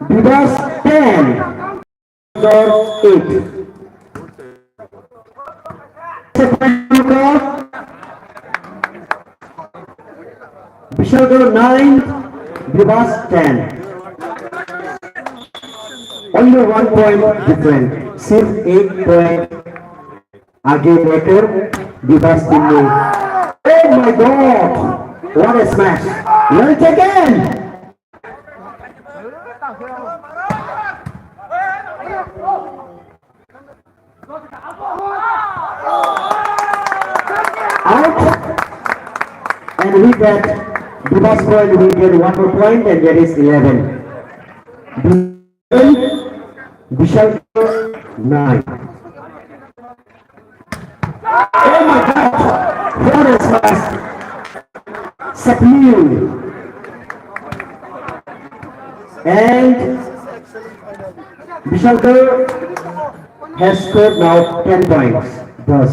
Vivas 10. Score 8. Vishalgarh 9. Vivas 10. Only 1 point different. सिर्फ 1 point आगे लेकर विवास टीम ने Oh my God! What a smash! Well taken! Out! And with that, Vivas point will get 1 more point and that is 11. Vishal 9. Oh my God! What a smash! Sapnew. And Vishalgarh has scored now 10 points. Thus,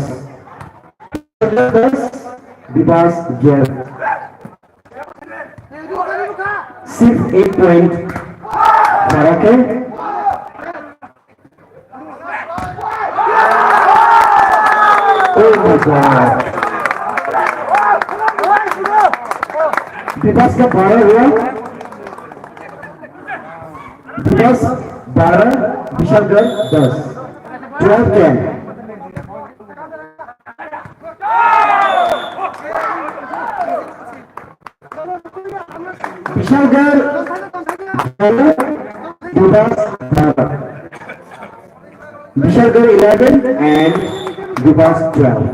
Vivas 12. सिर्फ 1 point फर्क है. Oh my God! विवास का 12 हुआ. विवास 12, Vishalgarh 10. 12-10. Vishalgarh 12, विवास 12. Vishalgarh 11 and विवास 12.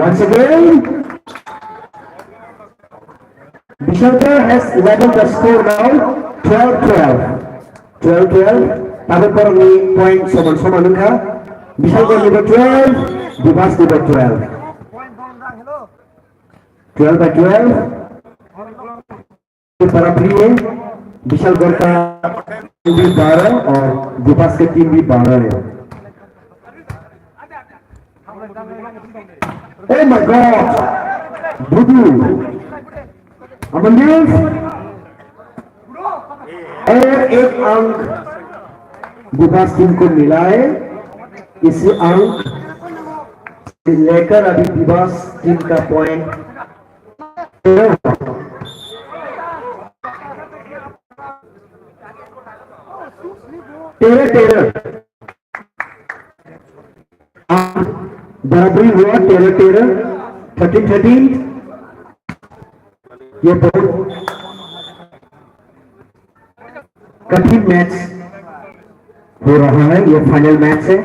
Once again, Vishalgarh has leveled the score now 12-12. 12-12. Tabel पर ni point समान का. Vishalgarh number 12, Vivas number 12. 12-12. बराबरी है. विशालगढ़ का टीम भी 12 और विवास की टीम भी 12 है. Oh my God! Budu! Amandev! और 1 अंक विवास टीम को मिला है. इस अंक से लेकर अभी विवास टीम का पॉइंट 13-13. बराबरी हुआ 13-13. 13-13. ये बहुत कठिन मैच हो रहा है. ये फाइनल मैच है.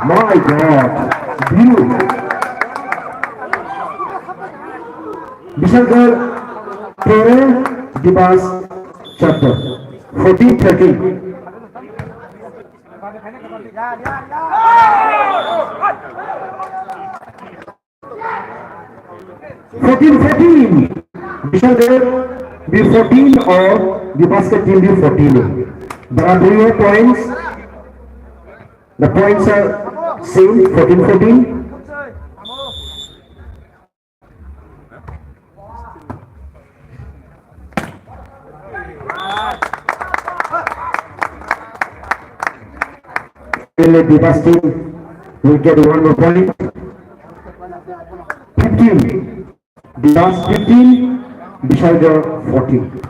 My God! View Vishalgarh 13, विवास 14. 14-13. 14-14. Vishalgarh भी 14 और विवास की टीम भी 14 है. बराबरी है points. The points are same 14-14. Vivas team will get 1 more point. 15. Vivas 15, Vishalgarh 14.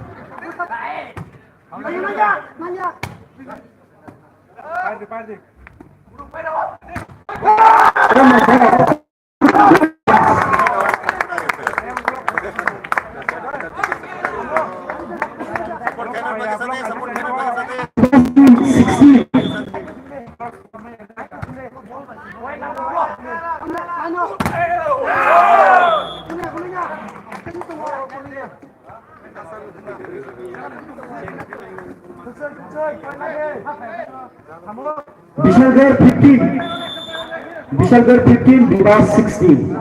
Vishalgarh 15, Vivas 16.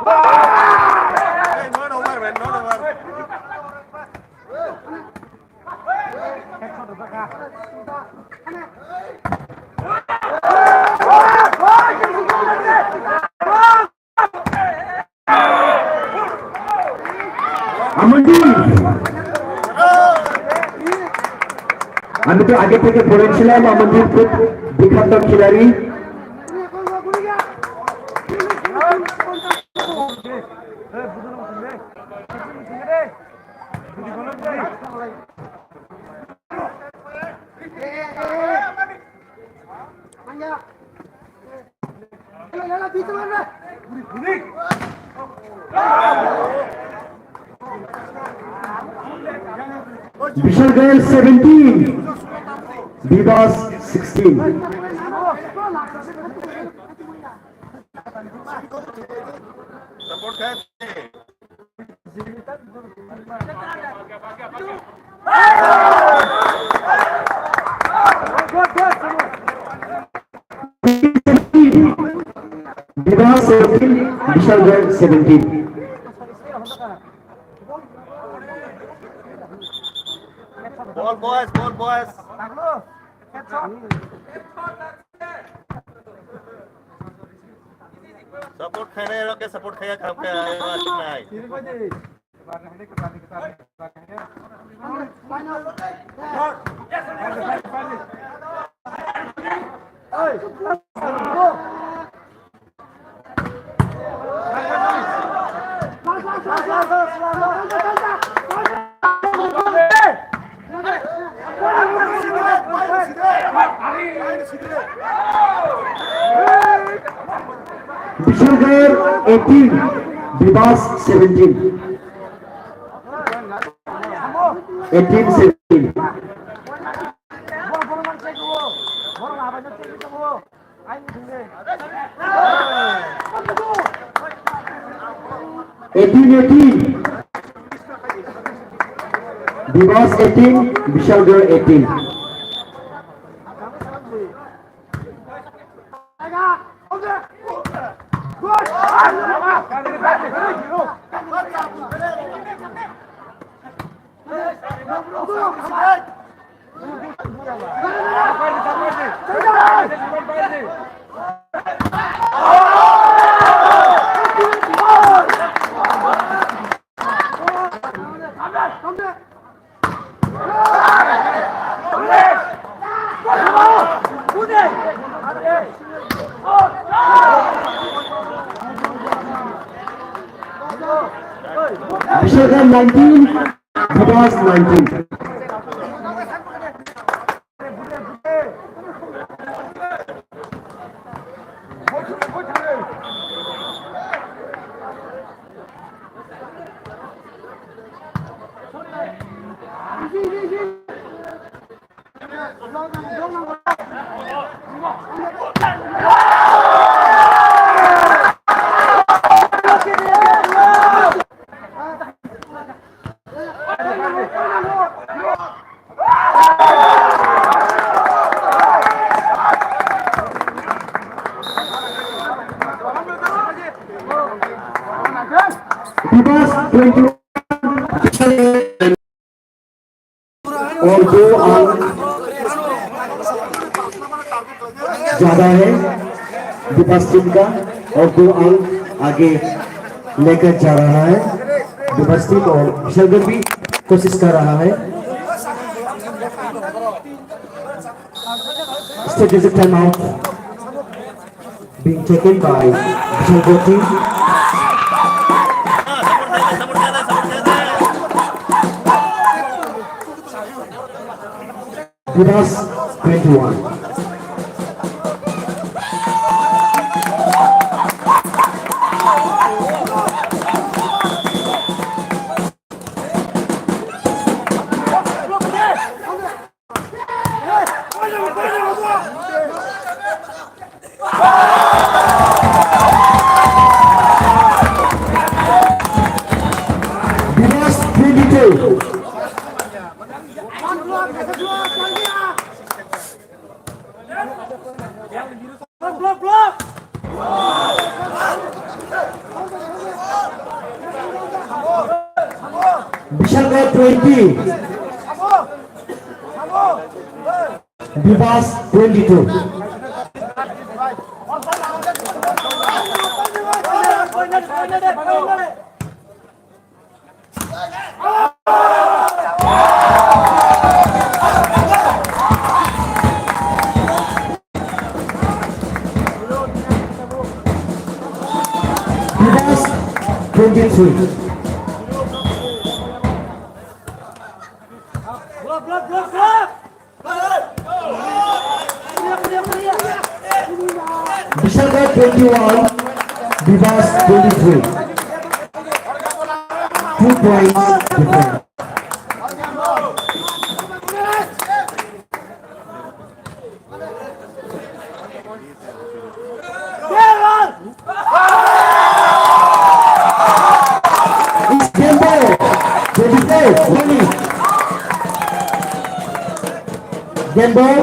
Not over, man. Not over. আমি তো আগে থেকে বলেছিলাম আমাদের খুব বিখ্যাত খেলাড়ি Bishalgarh 17, Bibas 16. Support है. 17, Bishalgarh 17. Ball boys, ball boys. Support खाने लोग के support खाया खाप के आए वाच में आए. Bishalgarh 18, Bibas 17. 18-17. Bibas 18, Bishalgarh 18. Bishalgarh 19, Bibas 19. Bibas 21 और 2 अंक ज्यादा है Bibas टीम का और 2 अंक आगे लेकर जा रहा है Bibas टीम और बिशलगढ़ भी कोशिश कर रहा है strategic timeout being taken by Bishalgarh team. Bibas 21. Bibas 22. Bisangor 20. Bivas 22. Bivas 23. Bisangor 21. Bivas 23. 2 points different. It's game ball. 24. Winning. Game ball.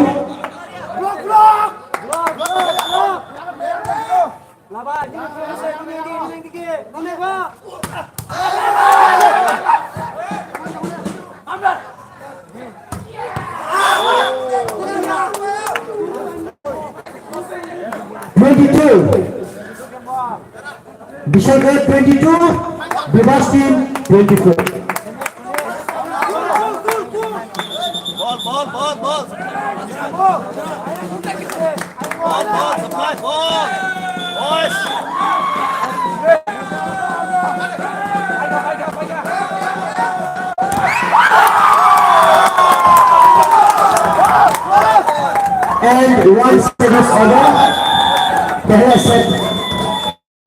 Bisangor 22, Bivas team 24. Ball. Supply, ball. Boys. And one service order. पहला set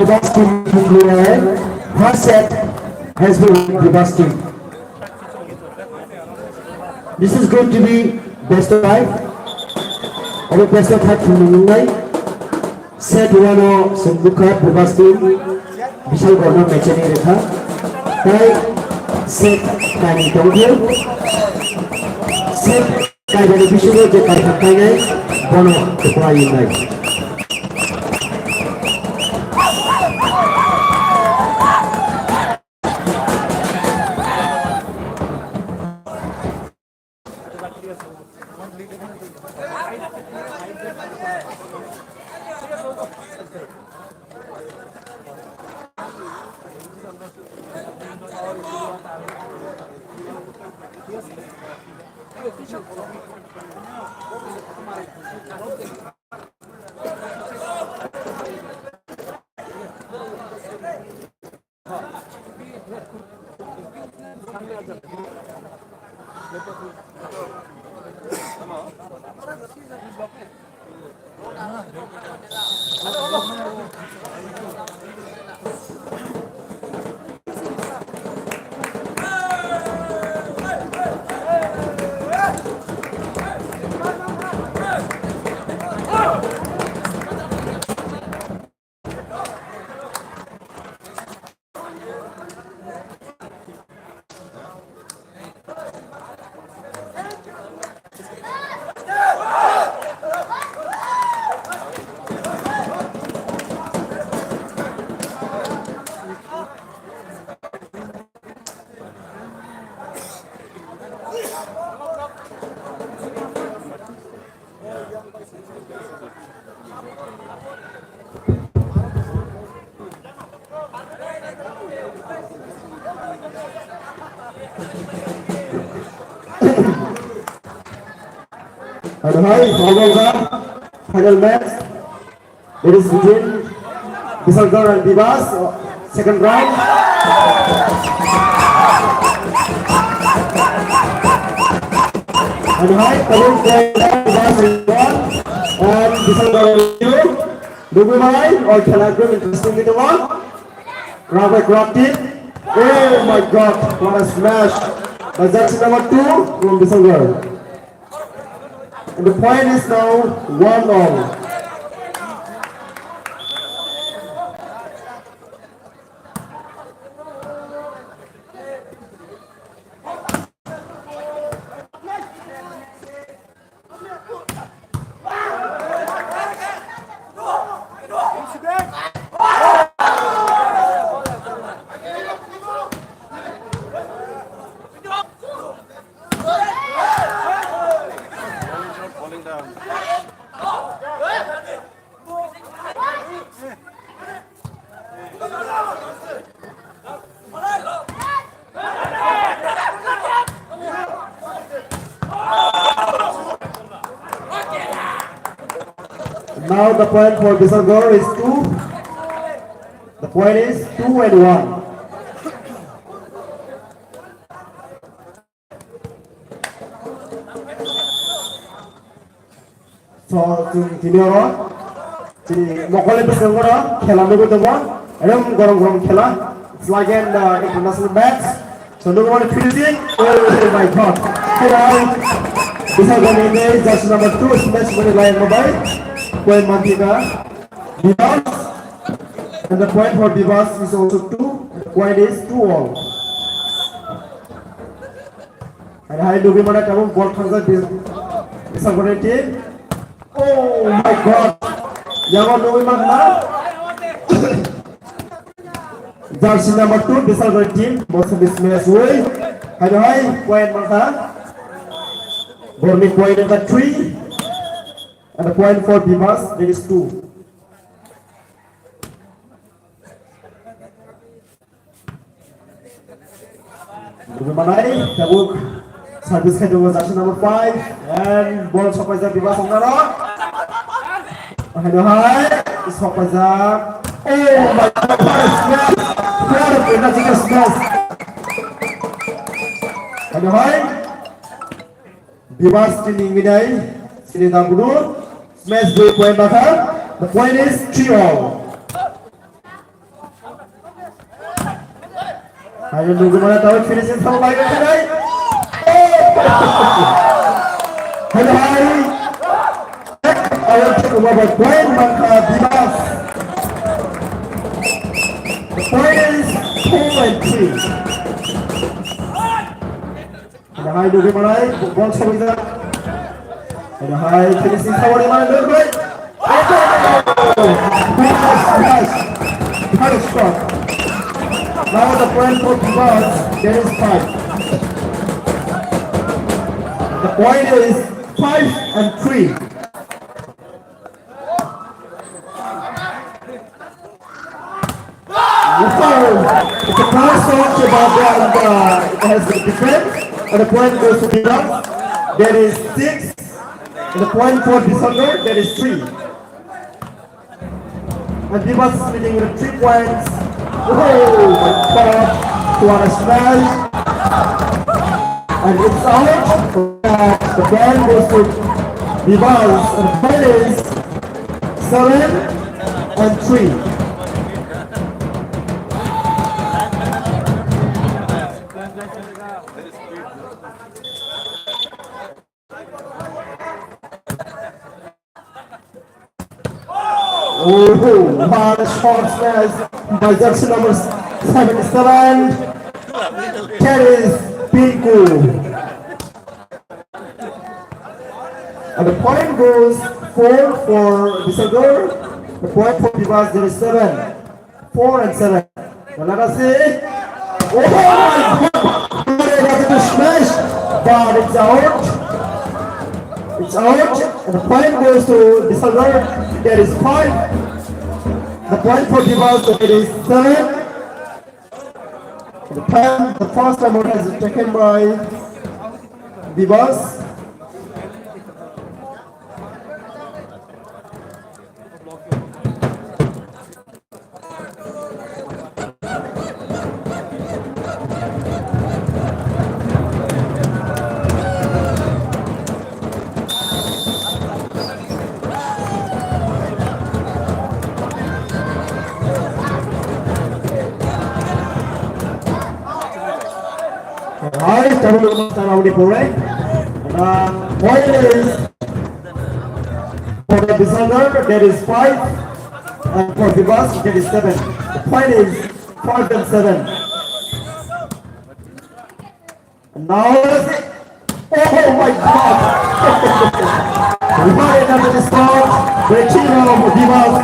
Bivas team clear है. First set has been Bivas team. This is going to be best of 5. Our best of 5 from Mumbai. Set 1 Sumbuka Bivas team. Vishal Gorna match नहीं रखा. ताई set 9 Tokyo. Set काय beneficial जो कर सकता है बोनो तो ये नहीं. And final match. It is between Bisangor and Bivas. Second round. And coming Bivas is 1 and Bisangor is 2. Dugumai or Telegram interesting in the one. Robert dropped it. Oh my God! What a smash! But that's number 2 from Bisangor. And the point is now 1-all. Now the point for Bisangor is 2. The point is 2 and 1. So, Timiro, Mokole Bisangor, Kelanugo the one, Adam Gorom Kela. It's like an international match. So, no one finishing. Oh my god. Bisangor is just number 2, smash money line mobile. Point Mantika. Bivas. And the point for Bivas is also 2. The point is 2-all. And I do remember that ball comes out Bisangor team. Oh my god. Yaman November now. Jersey number 2, Bisangor team. Most of this match way. Hi, point Manta. Bormi point at the 3. And the point for Bivas, there is 2. Manai, Tabuk, service head was action number 5, and ball supplies the Bivas on the rock. High, supplies the. Oh my god, smash! And high, Bivas still Midai, still Nabunur, smash the point back. The point is 3-all. I don't know how to finish it from my tonight. Hello, I will take over by point Bivas. The point is 2 and 3. And high do Malay, ball showing that. And high finishing somebody man, look right. Nice shot. Now the point for Bivas, there is 5. The point is 5 and 3. It's a pass off about it has a defense, and the point goes to Bivas. There is 6, and the point for Bisangor, there is 3. And Bivas is leading with 3 points. Oh my god, what a smash! And it's out. The ball goes to Bivas, and the point is 7 and 3. Oh, what a short smash by jersey number 77. That is Pinku. And the point goes 4 for Bisangor. The point for Bivas, there is 7. 4 and 7. Now let us see. Oh my god! It's a smash, but it's out. It's out. And the point goes to Bisangor. There is 5. The point for Bivas, there is 7. The first time out has been taken by Bivas. Alright, Tarun point is for the Bisangor, there is 5, and for Bivas, there is 7. The point is 5 and 7. And now let's see. Oh my god! What another start. The achiever of Bivas,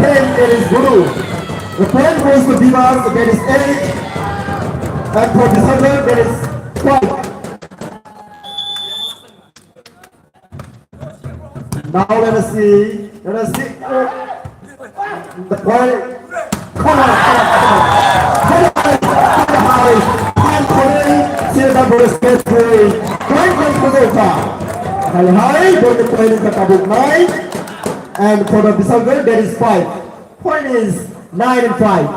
then there is Guru. The point goes to Bivas, there is 8. And for Bisangor, there is 5. Now let us see. The point. Come on. High, the point is the Tabuk 9. And for the Bisalgar, there is 5. Point is 9 and 5.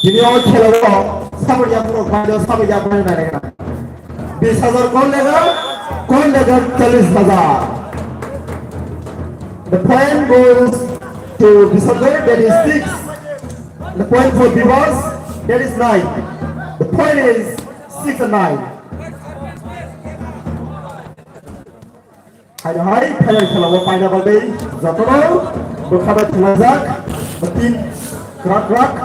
Junior Kelawa, Sabar Yamu, Pando, Sabar Yamu, and Bisazar Kondagar, Kalis Bazar. The point goes to Bisalgar, that is 6. The point for Bivas, that is 9. The point is 6 and 9. Hai, Thailand Kelawa, Pina Balde, Zatono, Bukhabat Lazak, Batin, Krak.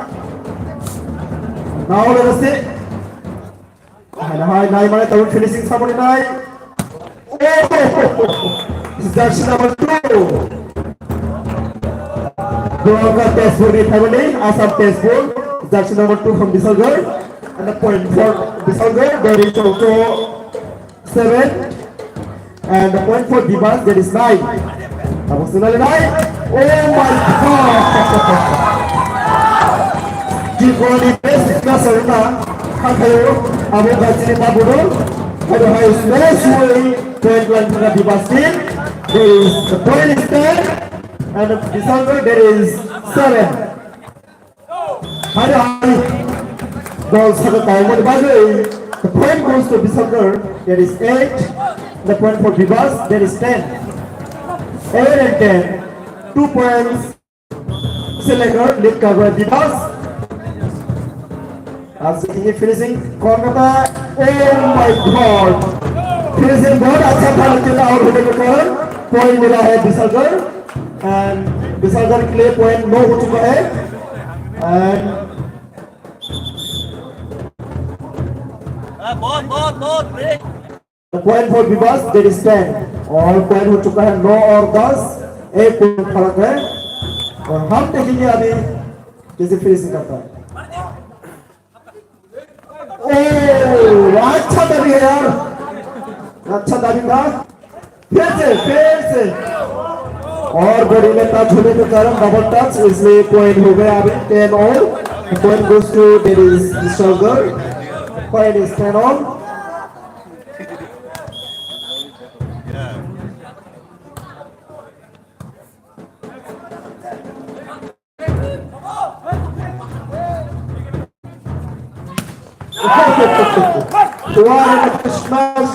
Now let us see. Hai, 9 minutes, finishing somebody 9. Oh, this is jersey number 2. Goalkeeper test for the family, Assam test ball, jersey number 2 from Bisalgar, and the point for Bisalgar, there is also 7, and the point for Bivas, there is 9. Absolutely 9. Oh my God! Keep on the best discussion now. Hello, Abu Bakr Baburu. Hello, hi, smash way. Point one for the Bivas team. There is the point is 10. And the Bisalgar, there is 7. Hi. Ball 7 time. By the way, the point goes to Bisalgar, there is 8. The point for Bivas, there is 10. 8 and 10. 2 points. Selector, lead cover Bivas. As he finishing corner. Oh my God! Finishing बहुत अच्छा ball खेला और होने के कारण point मिला है बिसागर and बिसागर के लिए पॉइंट 9 हो चुका है एंड बहुत ब्रेक पॉइंट फॉर बिवास देयर इज 10 और पॉइंट हो चुका है 9 और 10 एक पॉइंट फर्क है और हम देखेंगे अभी कैसे फिनिशिंग करता है अच्छा दाबी है यार अच्छा दाबी था फिर से और बॉडी में टच होने के कारण डबल टच इसलिए पॉइंट हो गया अभी 10 on point goes to there is Bisalgar point is 10 on Christmas.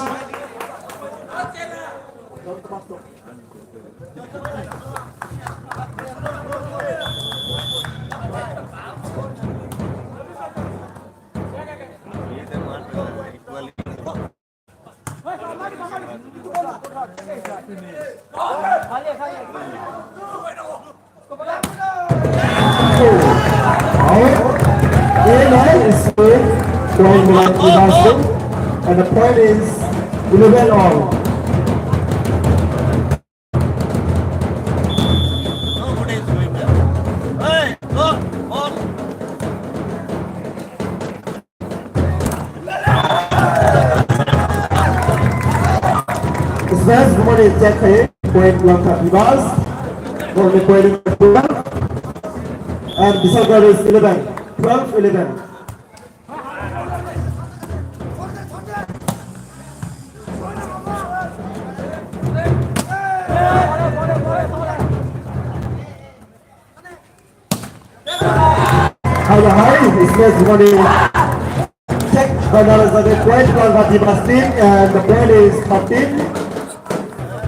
And the point is 11 all. This last one is Jack Hay, point block at Bivas. Only point 12. And Bisalgar is 11. 12-11. This one is checked by the point for the Bivas team and the point is 13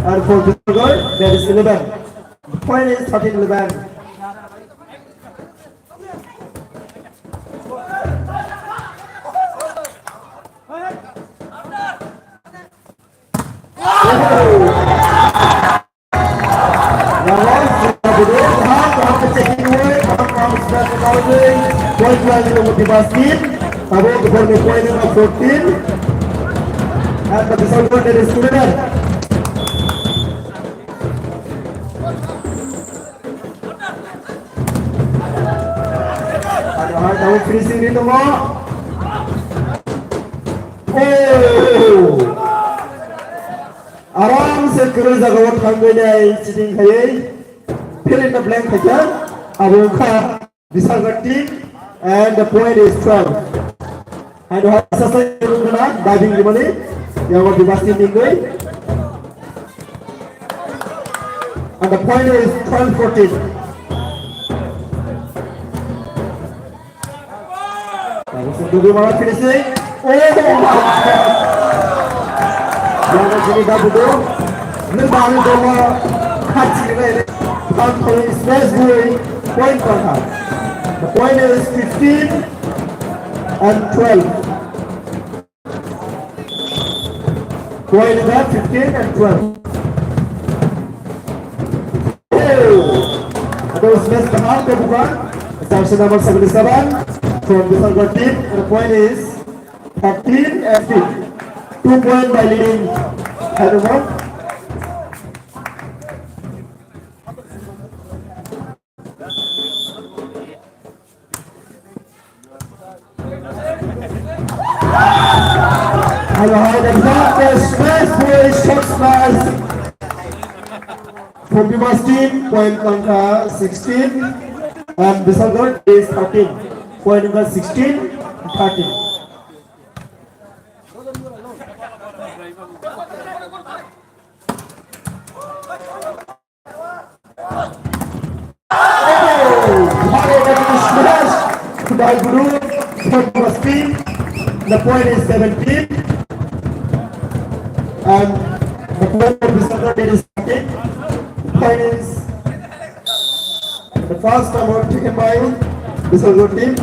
and for Bisalgar there is 11. The point is 13-11. Point line number Bivas team, about the point number 14, and the Bisalgar there is 11. And now finishing in the ball. Oh! आराम से करें जगह उठाने में cheating है फिर in blank है क्या अब उनका Bisalgar team and the point is 12 and hasa sa yung na diving di mali yang Bivas team ni And the point is 12-14. Dugi Mara finishing. Oh my God! Yana Jini Dabudo. Nilbani Doma. Hachi Nile. Tanto smash boy. Point for her. The point is 15 and 12. Point is at 15 and 12. Those missed the half of one. Section number 77 from the Salgar team. And the point is 13 and 15. 2 points by leading Hyderabad. And the smash boy shot smash. From Bivas team, point number 16, and Bisalgarh is 13. Point number 16 and 13. Smash by Guru from Bivas team. The point is 17, and the point of Bisalgarh is 13. Point is the first award taken by this Salgar team.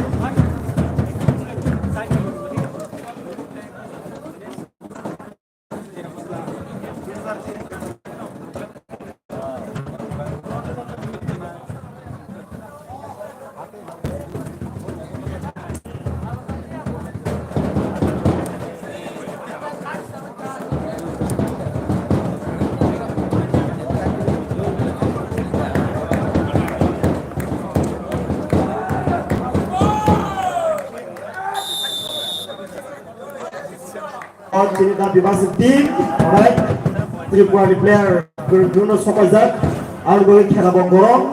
On the Bivas team, alright. Tripura player Bruno Sopazak, outgoing Kelabongorong,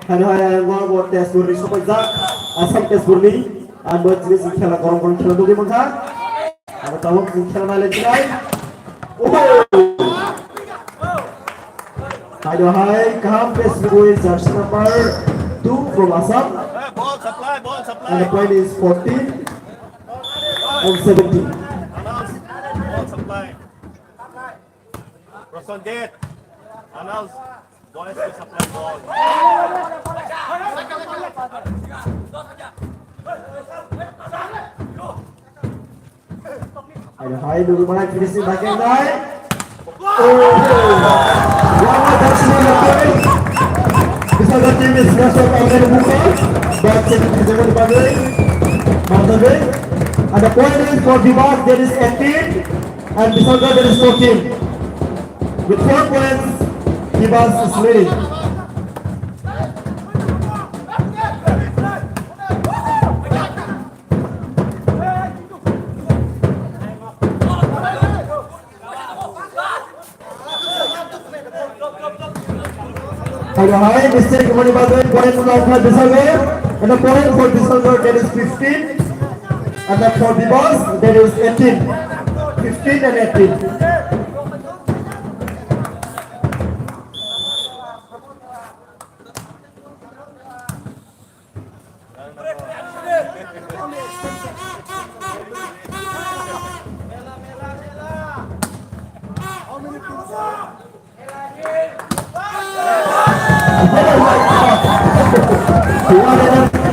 and I am what test for Sopazak, Asam test for me, and what is Kelagorong Keladu Monta, and the Tawak in Kelamalan. I know high, Kam test for jersey number 2 from Assam, Ball supply. and the point is 14 and 17. Ball supply. Rosson Gate. Announce. Boys to supply ball. And high Dugi Mara finishing back in line. Oh! This other team is smashed up Amir Musa. Back check is given by Mandalay. And the point is for Bivas there is 18 and Bisalgarh there is 14. With 4 points, Bivas is leading. And a high mistake money by the way, point for Bisalgarh, and the point for Bisalgarh there is 15. And then for Bivas, there is 18, 15 and 18.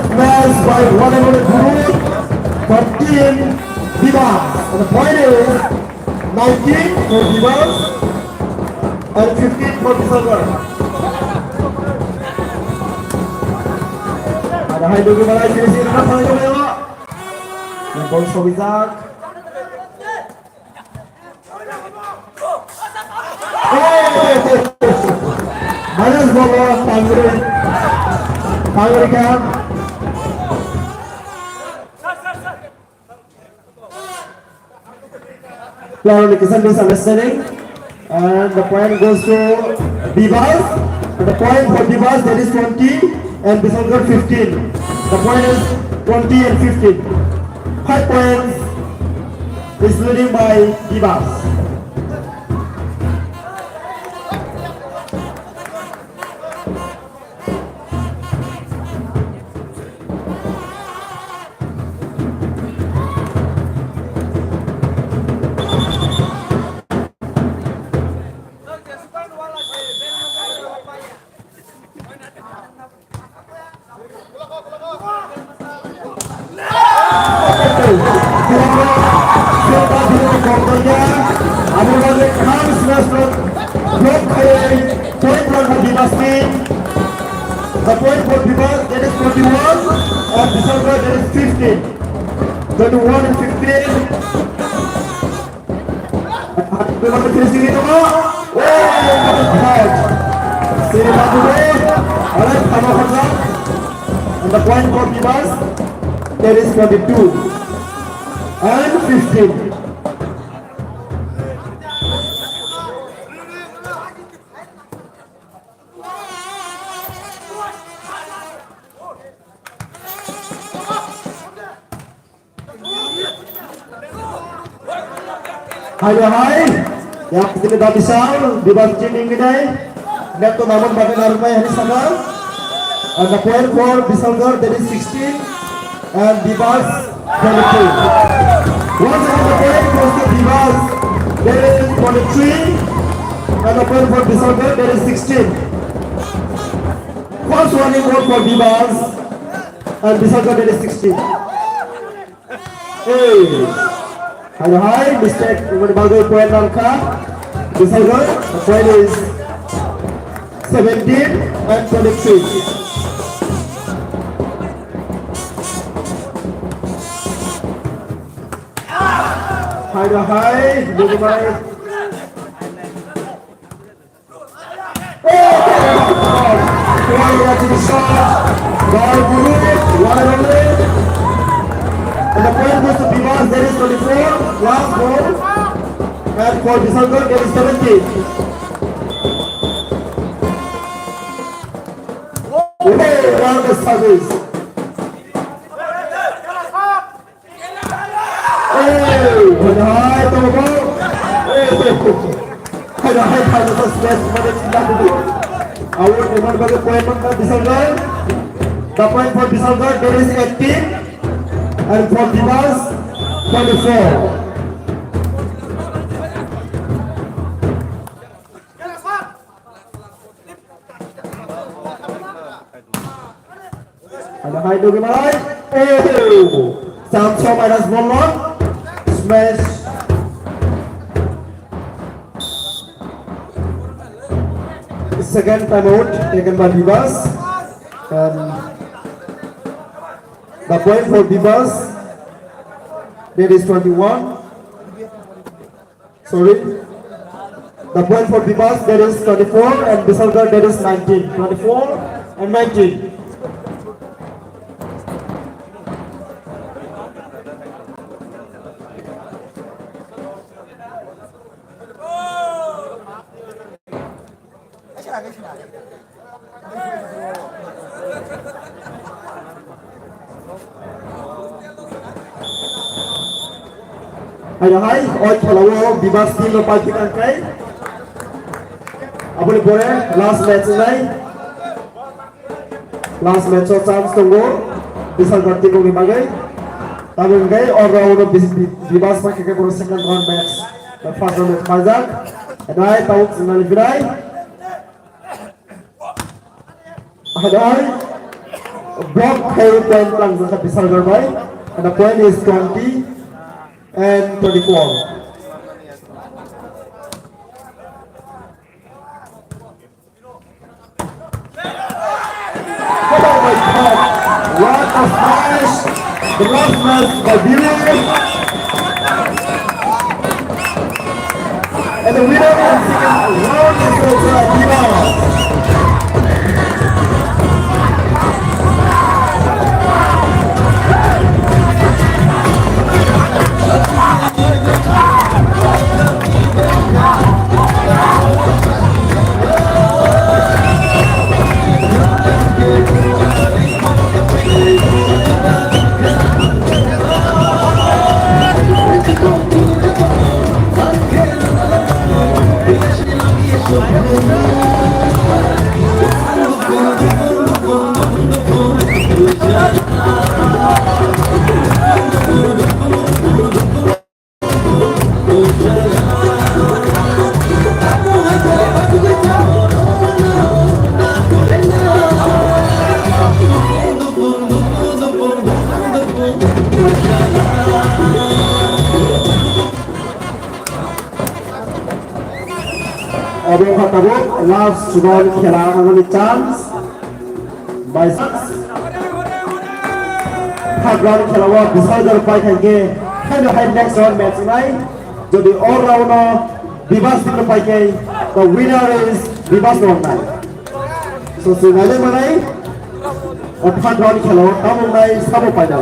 Smash by one and only Guru for team Bivas. And the point is 19 for Bivas and 15 for Bisalgarh. And the high Dugi Mara finishing in the front. And goes for Vizag. Minus Bola, Tangri Camp. Player Kisan misunderstanding, and the point goes to Bivas. And the point for Bivas there is 20 and Bisalgarh 15. The point is 20 and 15. 5 points is leading by Bivas. The point for Bivas, that is 41, and December, that is 15. 21 and 15. Remember finishing it over? Oh, out. See you back today. Alright, come on, and the point for Bivas, that is 22 and 15. Hai, yang kita dah misal di bawah jening ini, net to namun bagian armai hari sana, and the point for Bisalgar that is 16, and Bivas 22. Once again the point goes to Bivas, that is 23, and the point for Bisalgar that is 16. First warning goal for Bivas, and Bisalgar that is 16. Hey. Hai, mistake bagai point angka Bisalgar, the point is 17 and 23. Hai, look at and the point goes to Bivas, there is 24, last goal, and for Bisalgar, there is 17. Okay, round the service. Hey, high to go. Hey, high to the space, but it's not to do. I would remember the point for Bisalgar. The point for Bisalgar, there is 18. And for Bivas, 24. And the high to the right. Oh! Samsung minus 1 more. Smash. Second time out taken by Bivas. And the point for Bivas, that is 21. Sorry. The point for Bivas, that is 24, and Bisalgar, that is 19. 24 and 19. Hai, oi khelawo Bivas team lo party angkai. Apuni pore last match nai. Last match o chance tunggu. Bisalgar team ko bagai. Tamu ngai or round of Bivas pakai ke pore second round match. The first round match majak. And I tahu senang lebih. Hai, block hai point lang zakat Bisalgar bai. And the point is 20. And 24. Oh my God! What a smash! The last smash by Billy. And the winner of the second round is also Bivas. Tabung, last round खेला only chance by six. Third round खेला हुआ Bisaldar fight है head next round match tonight. जो the all rounder Bivas team fight है, the winner is Bivas Ronai. So सिनाले बनाई और third round खेला हुआ तब उन्नाई सब fight है.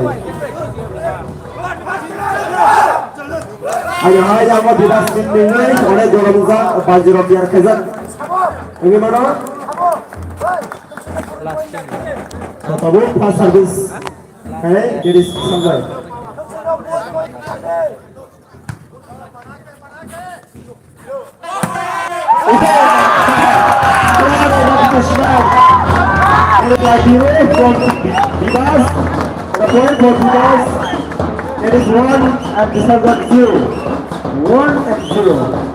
Ayo yang mau Bivas team ini oleh dua muka Bajiro biar kezat. Ini mana? So tabung fast service. Hey, it is Sanjay. The point for Bivas. It is 1 and Bisaldar 0. 1 and 0.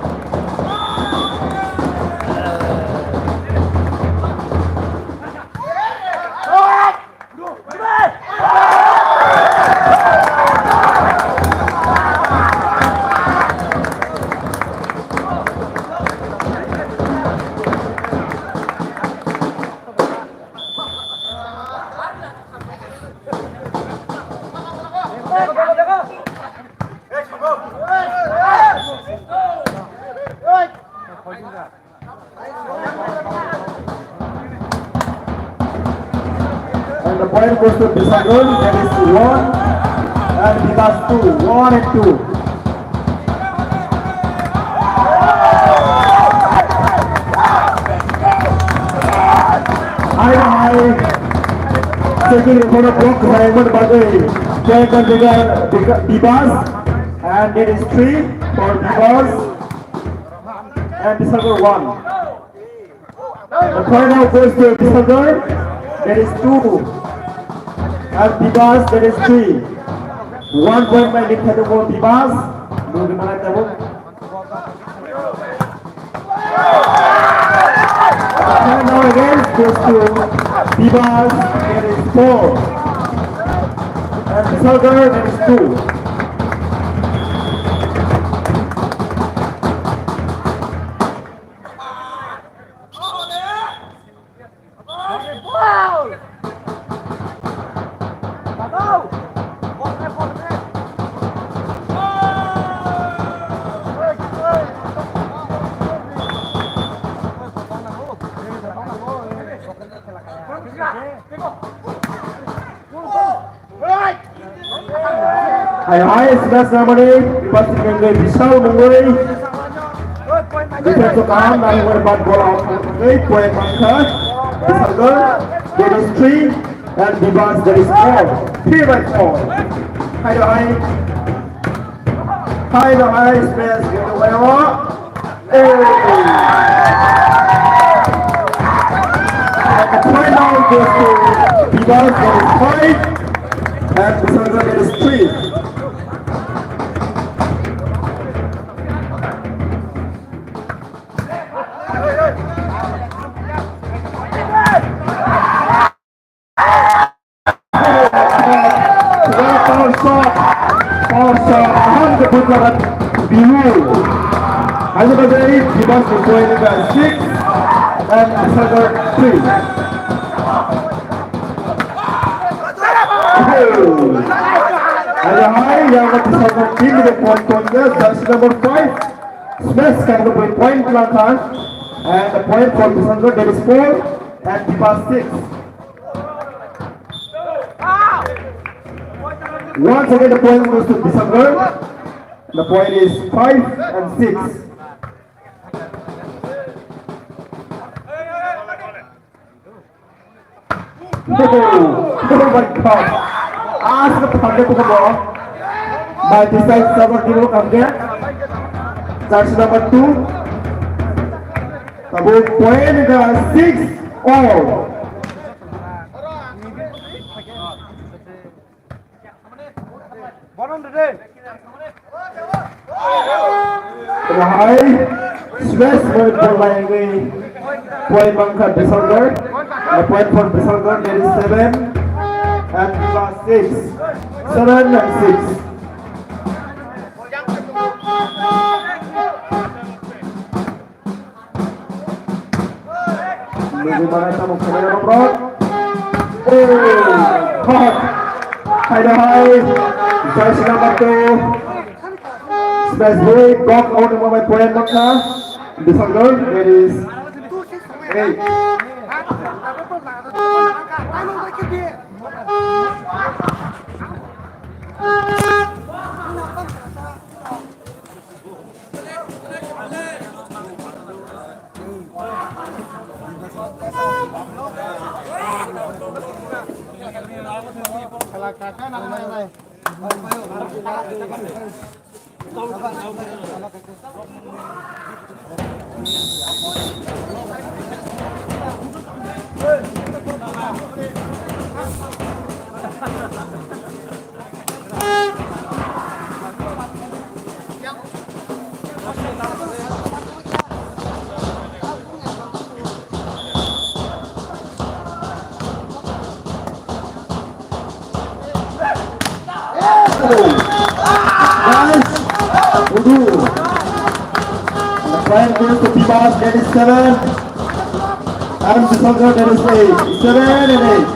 And the point goes to Bisaldar, that is 1 and Bivas 2, 1 and 2. High, taking in front of block Raymond Bagay, take on Bivas, and it is 3 for Bivas and Bisaldar 1. The point now goes to Bisaldar, that is 2. And Bivas, that is 3. 1 point by Nick Hadu for Bivas. Bagaimana kamu? And now again goes to Bivas, that is 4. And Bisaldar, that is 2. Hai smash number 8 dipastikan oleh Vishal Munguri. Defense kanan dari berbat bola out Munguri, poin mangkat Bisaldar, that is 3 and Bivas, that is 4. 3 by 4. Hai smash get away off. And the point now goes to Bivas, that is 5 and Bisaldar, that is 3. Hanya berdiri Bivas berpoin dengan 6 and Bisaldar 3. Hanya high yang Bisaldar team dengan poin-poinnya jersey number 5 smash kan berpoin belakang and the point for Bisaldar, that is 4 and Bivas 6. Once again the point goes to Bisaldar. The point is 5 and 6. Oh my God! Ask the target to the ball. By this side, server Dino come there. Jersey number 2. The point is 6 all. High smash with ball layangi point mangkat Bisaldar. The point for Bisaldar, that is 7 and Bivas 6. 7 and 6. Menuju mana sama kamera nomor. Oh, hot. Hai hai. Jersey number 2. Smash break. Block out of my point maka. This one girl. There is 8. Nice. Udu. The point goes to Bibas, that is 7. Adam Bisalgar, that is 8. 7 and 8.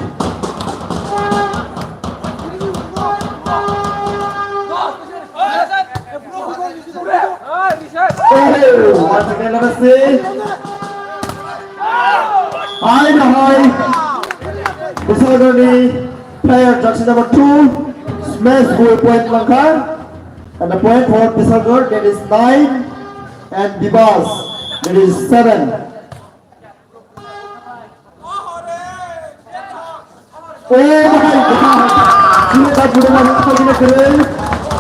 Oh, once again, let us see. High. Bisalgar, player jersey number 2. Smash goal point Lanka. And the point for Bisalgar, that is 9. And Bibas, that is 7. Oh my God! Sudah sudah masuk ke dalam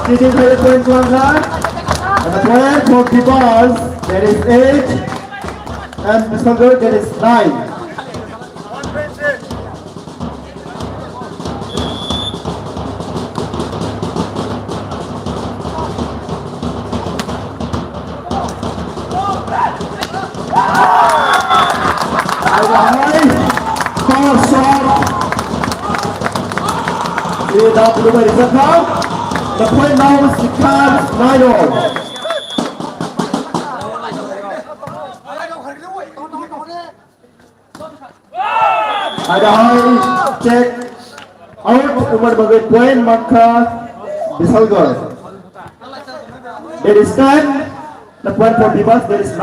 sisi saya point Lanka. And the point for Bibas, that is 8. And Bisalgar, that is 9. The point now is becomes 9-all. Ada high check out umur bagai point maka Bisalgar. There is 10. The point for Bibas, there is 9.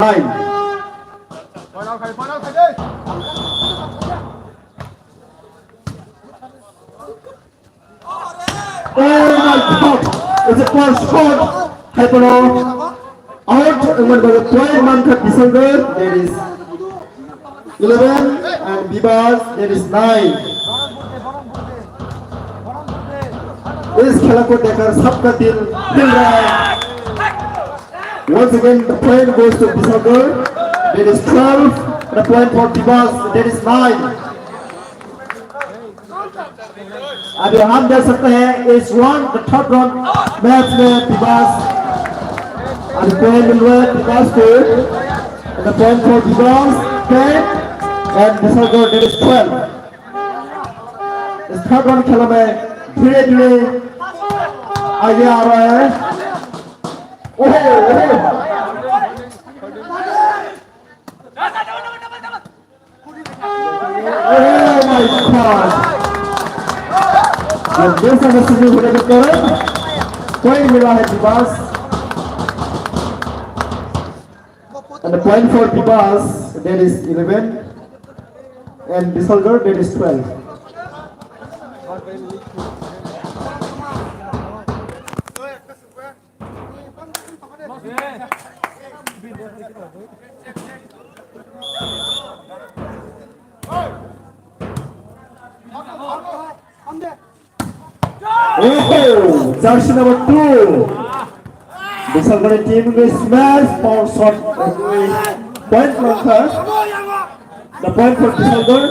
Oh my God! It's a first shot. Hypero out umur bagai point maka Bisalgar, there is 11 and Bibas, there is 9. इस खेल को देखकर सबका दिल हिल रहा है. Once again, the point goes to Bisalgar. There is 12. The point for Bibas, there is 9. अभी हम देख सकते हैं इस round, the third round match में Bibas अभी point मिल रहा है Bibas को. And the point for Bibas 10 and Bisalgar, there is 12. इस third round खेल में धीरे-धीरे आगे आ रहा है. Oh my God! जैसा मैसेज होने के कारण पॉइंट मिला है Bibas. And the point for Bibas, that is 11, and Bisalgar, that is 12. Oh, jersey number 2. Bisalgar team will smash power shot. Point from first. The point for Bisalgar,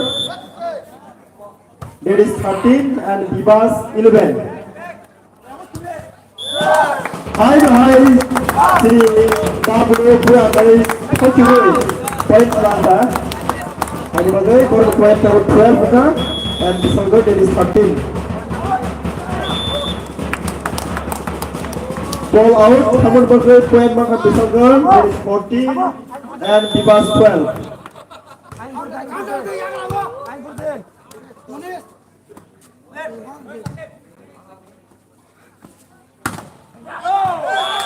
that is 13 and Bibas 11. High. Sri Babu Pura is 40. Point Landa. And Bagai for the point number 12 and Bisalgar, that is 13. Ball out, Hamad Bagai, point mark Bisalgar, that is 14 and Bibas 12.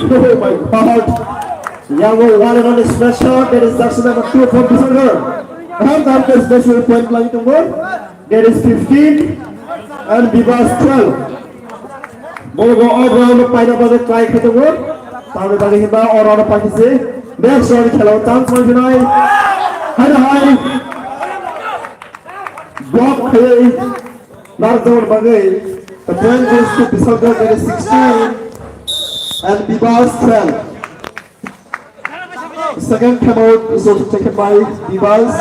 Oh my God! Yango one and only smash shot. That is section number 2 from Bisagar. And that is special point line to go. That is 15 and Bibas 12. Mogo all round of pineapple try to go. Tahu bagi himba all round of Pakistan. Next round Khelo chance for tonight. High. Block play. Knockdown bagi. The point goes to Bisagar. That is 16. And Bibas 12. Second come out is also taken by Bibas.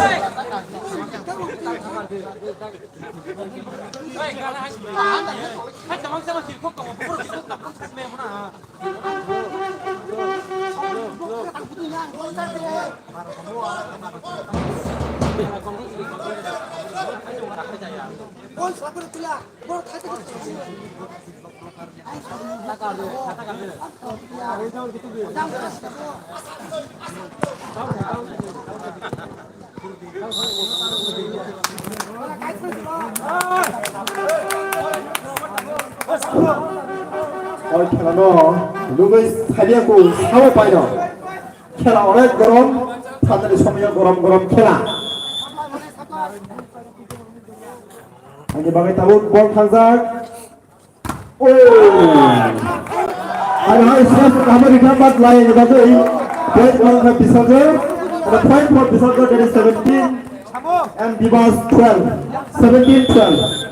और खेलानो लुबै सालियाखौ साव पाइनो खेला अनेक गरम थांनानै समया गरम गरम खेला आंनि बागै ताबुक बल थांजाक ओ आरो हाय सेफ काबारि काबात लाइन बागै point for Bisagar the point for Bisagar that is 17 and Bibas 12 17-12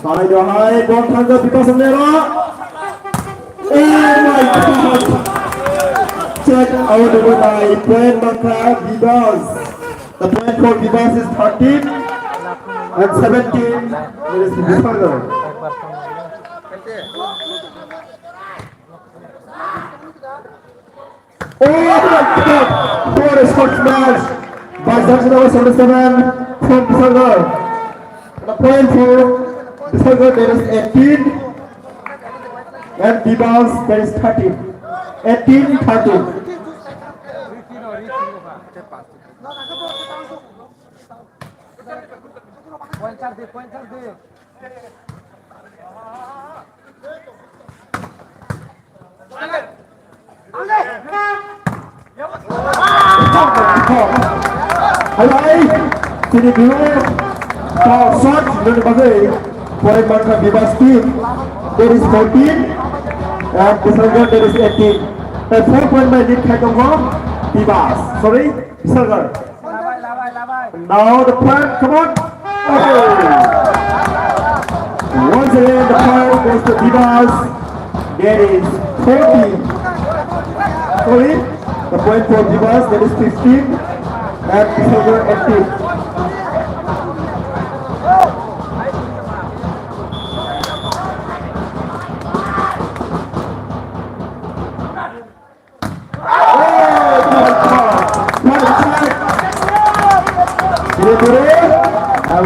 Hai do hai ball thangga Bibas Nero. Oh my God! Check out the by point marker Bibas. The point for Bibas is 13 and 17. There is Bisagar. Oh my God! Four scores smash by section number 77 from Bisagar. The point for Bisagar there is 18 and Bibas there is 13. 18-13. Hai, sini dulu. Kalau shot dari bagai point marker Bibas team there is 14 and Bisagar there is 18. And 4 point by lead Khaitonggo Bibas. Sorry, Bisagar. Now the point, come on. Oh. Once again the point goes to Bibas. There is 14. Sorry, the point for Bibas there is 15 and Bisagar 18.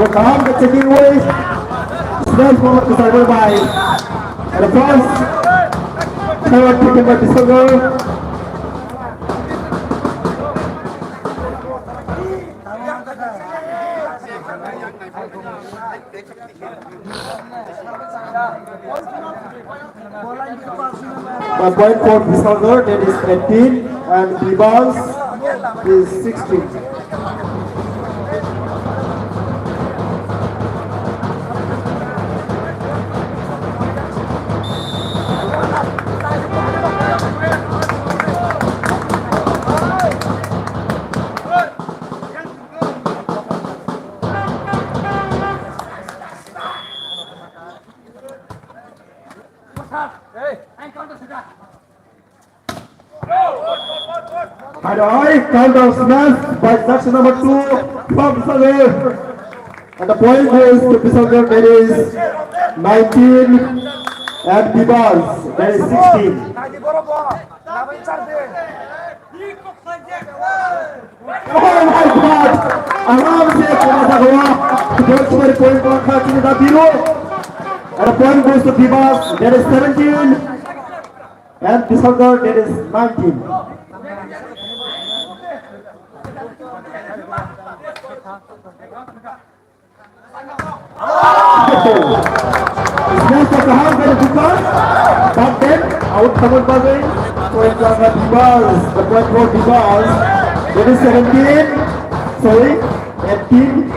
Will come the taking away. Smash forward to cyber by. And the first third taken by Bisagar. The point for Bisagar that is 18 and Bibas is 16. And countdown smash by section number 2 from Bisagar. And the point goes to Bisagar that is 19 and Bibas that is 16. Oh my God! आराम से खेला हुआ बहुत सारे point रखा चिन्ह below. And the point goes to Bibas that is 17 and Bisagar that is 19. Smash the kahang by the keeper. But then out covered by the point for Bibas. The point for Bibas. That is 17. Sorry, 18.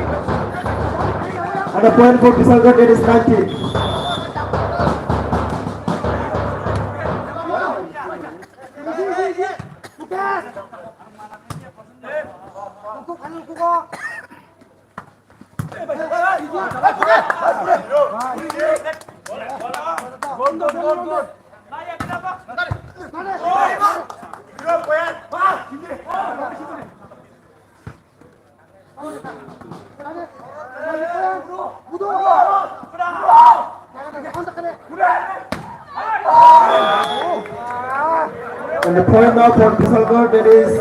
And the point for Bisalgarh, that is 19. And the point now for Bisalgarh, that is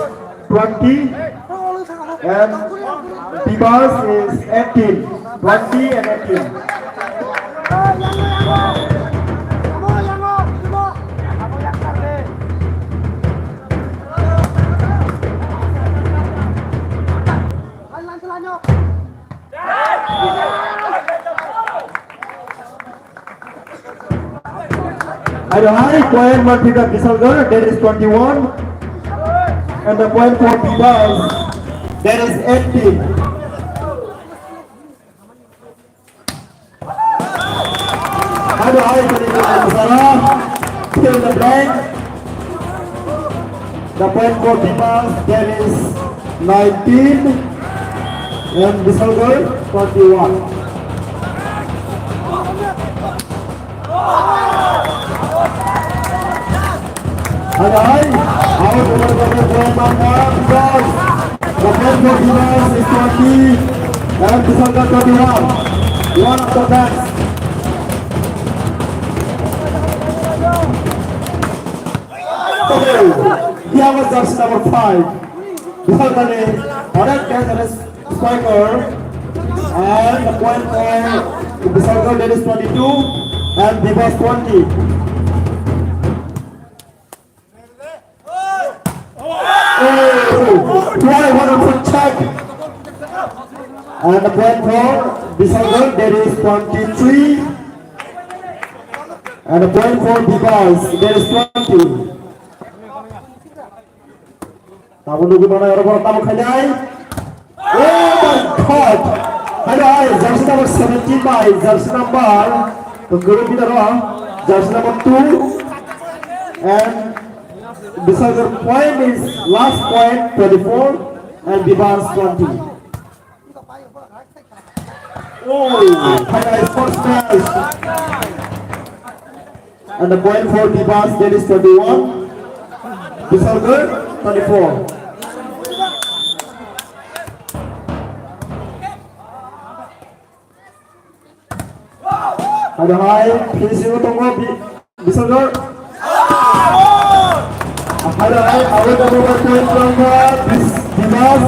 20. And Bibas is 18. 20 and 18. And the high point for Bisalgarh, that is 21. And the point for Bibas, that is 18. And the high point fill the blank. The point for Bibas, that is 19. And Bisalgarh, 21. And I will go to the point because the point for Bibas is 20 and Bisalgarh 21. One of the best. Okay, here was just number 5. Bisalgarh is Bharat as striker and the point for Bisalgarh, that is 22 and Bibas 20. Try wonderful check. And the point for Bisalgarh, that is 23. And the point for Bibas, that is 20. Tamu nunggu mana orang tamu kanyai. Oh my God! Hello, jersey number 17 by jersey number. Pengguru kita doang. Jersey number 2. And Bisalgarh point is last point 24 and Bibas 20. Oh, highlight first match. And the point for Bibas, that is 21. Bisalgarh 24. Ada high, finishing tunggu Bisalgarh. Ada high, awal double point tunggu Bibas.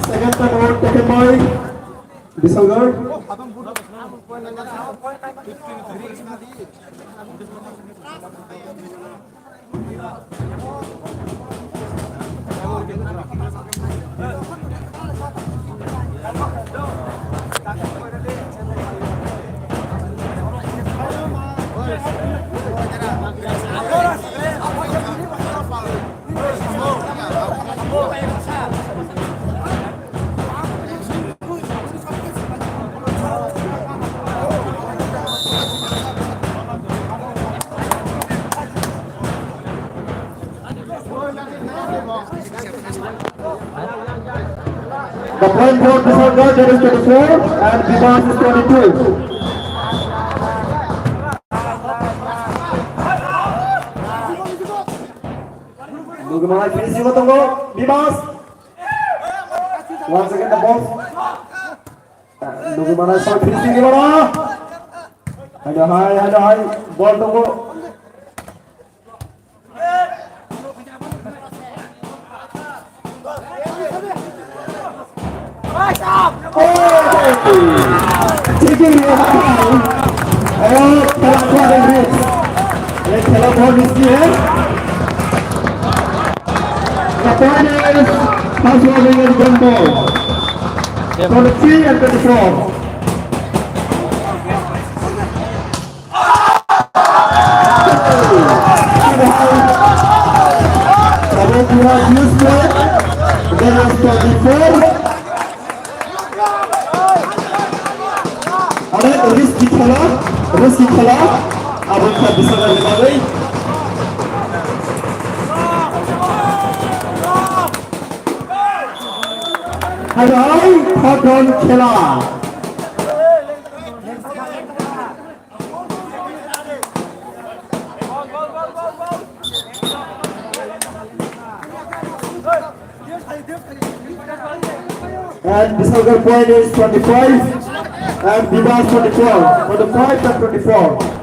Second time out taken by Bisalgarh. The point for Bisalgarh, that is 24 and Bibas is 22. Bagaimana finishing tunggu Bibas. Once again the ball. Bagaimana shot finishing gimana? Ada high, ball tunggu. Taking it high. Oh, Kalakwa hits. Let's Kalakwa is here. The point is pass rolling and gun ball. 23 and 24. Risky खेला अब उनका विसर्जन लगा गई high third खेला and Bisalgar point is 25 and Bivas 24, 25 and 24.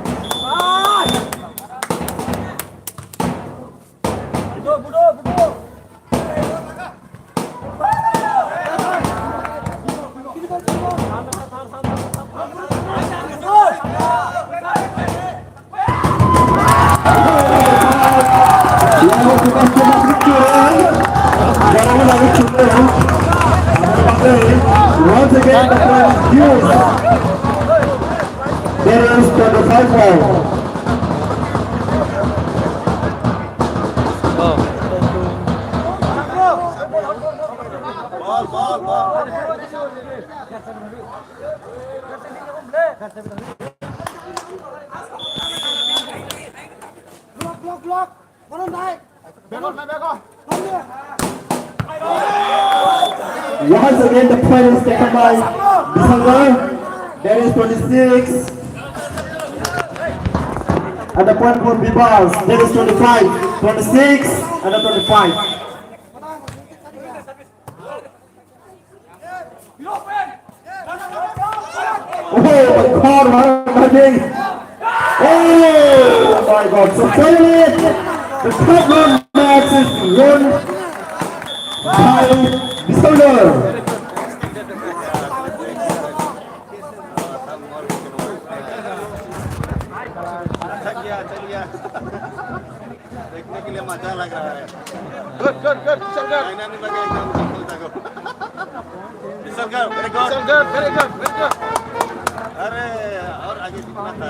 Once again, the point is used. There is 25 ball. Once again, the point is taken by Bisalgar. There is 26. And the point for Bivas. There is 25, 26, and the 25. Oh my God, what a thing! Oh my God! So finally, the top round match is won by Bisalgar. देखने के लिए मजा लग रहा है good good good बिसलगर नहीं लगे एकदम खेलता को बिसलगर वेरी गुड बिसलगर वेरी गुड अरे और आगे जीतना था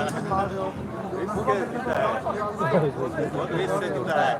रिस्क के जीता है बहुत रिस्क से जीता है